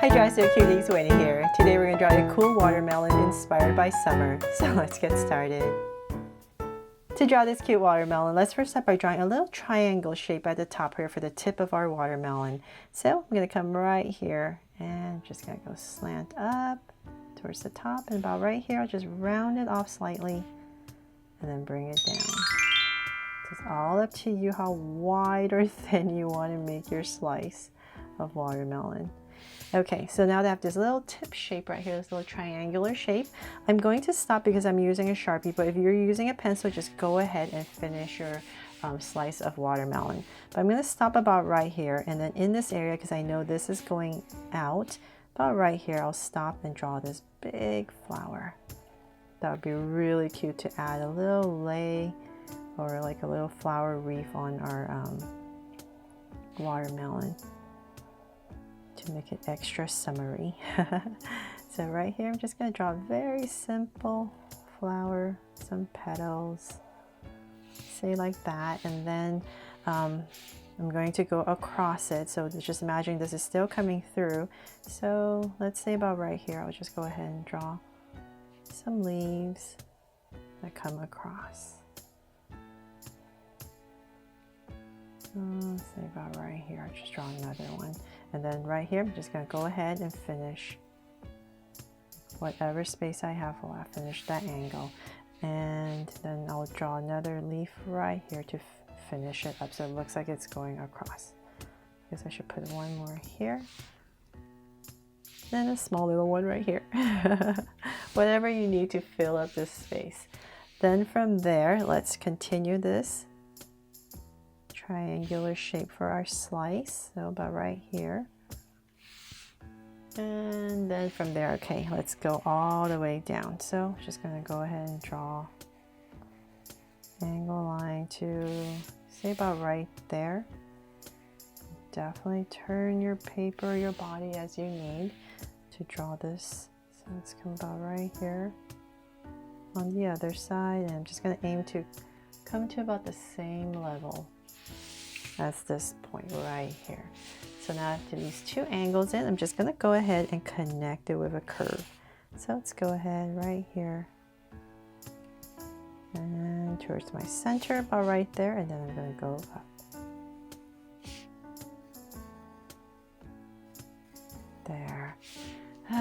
Hi Dry So Cuties, Wendy here. Today we're going to draw a cool watermelon inspired by summer. So let's get started. To draw this cute watermelon, let's first start by drawing a little triangle shape at the top here for the tip of our watermelon. So I'm going to come right here and just going to go slant up towards the top, and about right here I'll just round it off slightly and then bring it down. So it's all up to you how wide or thin you want to make your slice of watermelon. Okay, so now that I have this little tip shape right here, this little triangular shape, I'm going to stop because I'm using a Sharpie, but if you're using a pencil, just go ahead and finish your slice of watermelon. But I'm going to stop about right here, and then in this area, because I know this is going out, about right here, I'll stop and draw this big flower. That would be really cute to add a little lei or like a little flower wreath on our watermelon, to make it extra summery. So right here I'm just going to draw a very simple flower, some petals, say like that, and then I'm going to go across it. So just imagine this is still coming through. So let's say about right here, I'll just go ahead and draw some leaves that come across. Say about right here, I'll just draw another one. And then right here, I'm just going to go ahead and finish whatever space I have while I finish that angle. And then I'll draw another leaf right here to finish it up so it looks like it's going across. I guess I should put one more here. And a small little one right here. Whatever you need to fill up this space. Then from there, let's continue this triangular shape for our slice, so about right here, and then from there, okay, let's go all the way down. So just going to go ahead and draw angle line to say about right there. Definitely turn your paper, your body as you need to draw this. So let's come about right here on the other side, and I'm just going to aim to come to about the same level as this point right here. So now after these two angles in, I'm just going to go ahead and connect it with a curve. So let's go ahead right here and towards my center about right there, and then I'm going to go up. There.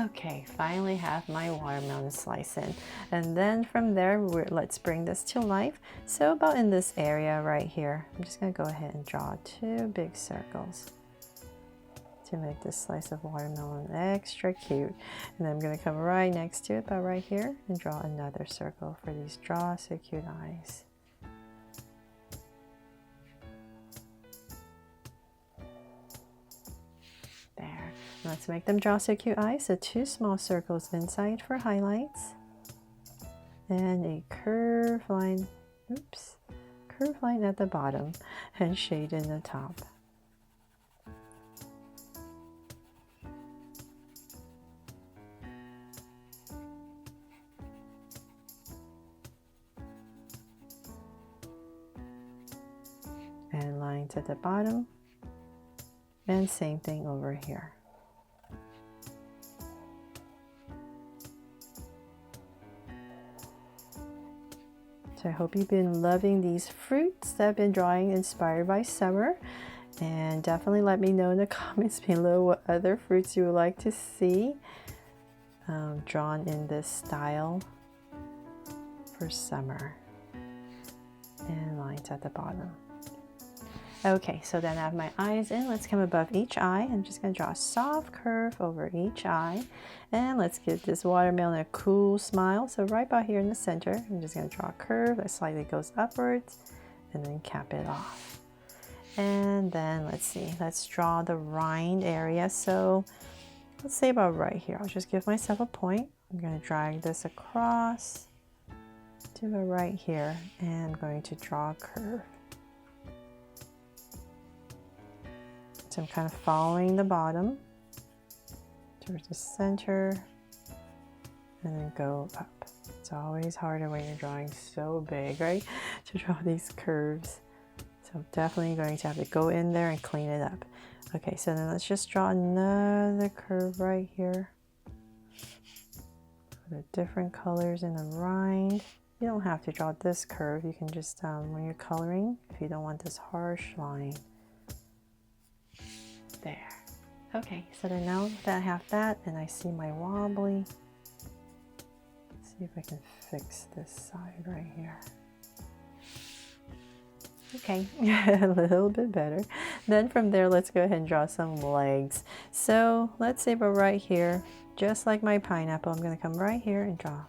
Okay, finally have my watermelon slice in, and then from there let's bring this to life. So about in this area right here, I'm just going to go ahead and draw two big circles to make this slice of watermelon extra cute. And then I'm going to come right next to it, about right here, and draw another circle for these Draw So Cute eyes. There. Let's make them Draw So Cute eyes. So two small circles inside for highlights, and a curved line, curved line at the bottom, and shade in the top. And lines at the bottom, and same thing over here. So I hope you've been loving these fruits that I've been drawing inspired by summer, and definitely let me know in the comments below what other fruits you would like to see drawn in this style for summer, and lines at the bottom. Okay, so then I have my eyes in. Let's come above each eye. I'm just going to draw a soft curve over each eye. And let's give this watermelon a cool smile. So right about here in the center, I'm just going to draw a curve that slightly goes upwards and then cap it off. And then let's see, let's draw the rind area. So let's say about right here. I'll just give myself a point. I'm going to drag this across to the right here, and I'm going to draw a curve. So I'm kind of following the bottom towards the center and then go up. It's always harder when you're drawing so big, right? To draw these curves. So definitely going to have to go in there and clean it up. Okay, so then let's just draw another curve right here. For the different colors in the rind. You don't have to draw this curve. You can just, when you're coloring, if you don't want this harsh line. There. Okay, so then now that I have that and I see my wobbly, let's see if I can fix this side right here. Okay, a little bit better. Then from there, let's go ahead and draw some legs. So let's say about right here, just like my pineapple, I'm going to come right here and draw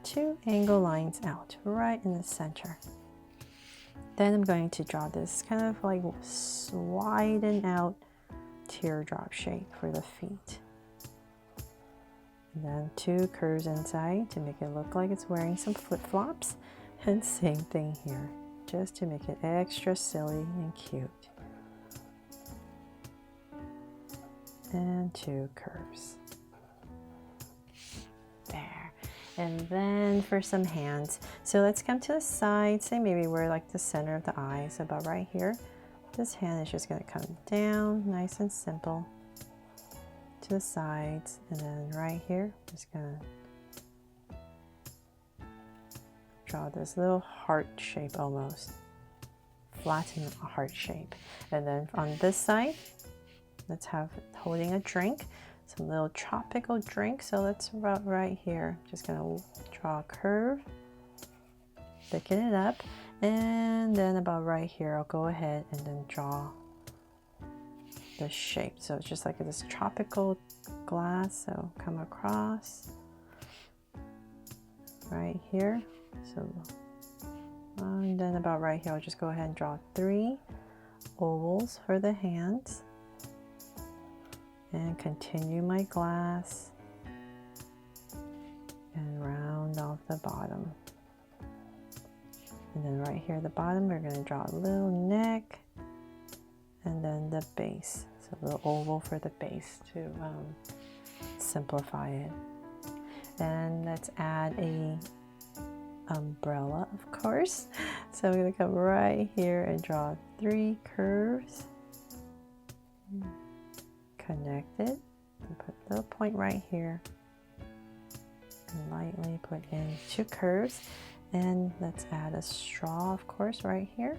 2 angle lines out right in the center. Then I'm going to draw this kind of like widen out teardrop shape for the feet. And then 2 curves inside to make it look like it's wearing some flip-flops. And same thing here, just to make it extra silly and cute. And 2 curves. There. And then for some hands. So let's come to the side, say maybe we're like the center of the eye, so about right here. This hand is just going to come down, nice and simple, to the sides, and then right here, just going to draw this little heart shape almost, flatten a heart shape. And then on this side, let's have holding a drink, some little tropical drink. So let's about right here, just going to draw a curve, thicken it up. And then about right here, I'll go ahead and then draw the shape. So it's just like this tropical glass. So come across right here. So, and then about right here, I'll just go ahead and draw 3 ovals for the hands. And continue my glass and round off the bottom. And then right here at the bottom, we're going to draw a little neck and then the base. So a little oval for the base to simplify it. And let's add a umbrella, of course. So I'm going to come right here and draw 3 curves. Connect it and put a little point right here. And lightly put in 2 curves. And let's add a straw, of course, right here.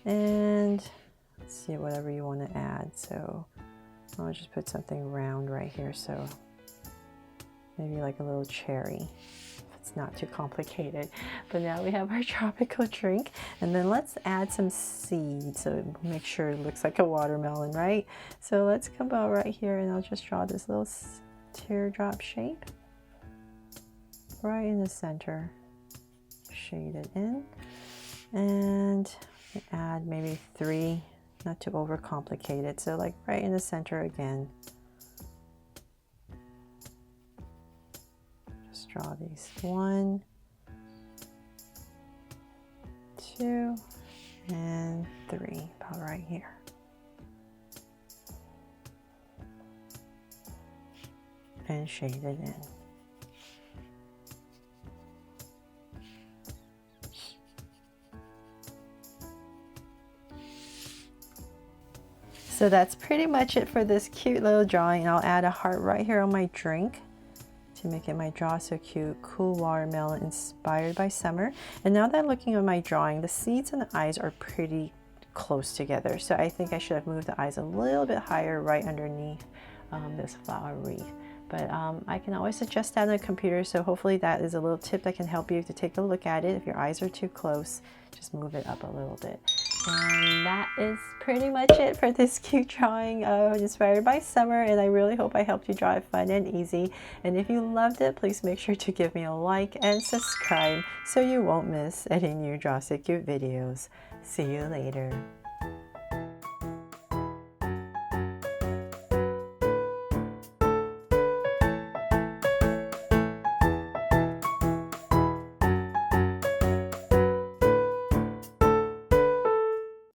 And let's see, whatever you want to add. So I'll just put something round right here. So maybe like a little cherry. It's not too complicated. But now we have our tropical drink. And then let's add some seeds. So make sure it looks like a watermelon, right? So let's come out right here and I'll just draw this little teardrop shape right in the center, shade it in, and add maybe 3, not to overcomplicate it, so like right in the center again. Just draw these 1, 2, and 3 about right here. And shade it in. So that's pretty much it for this cute little drawing. I'll add a heart right here on my drink to make it my draw so cute. Cool watermelon inspired by summer. And now that I'm looking at my drawing, the seeds and the eyes are pretty close together. So I think I should have moved the eyes a little bit higher right underneath this flower wreath. But I can always adjust that on the computer, so hopefully that is a little tip that can help you to take a look at it. If your eyes are too close, just move it up a little bit. And that is pretty much it for this cute drawing inspired by summer, and I really hope I helped you draw it fun and easy. And if you loved it, please make sure to give me a like and subscribe so you won't miss any new Draw So Cute videos. See you later.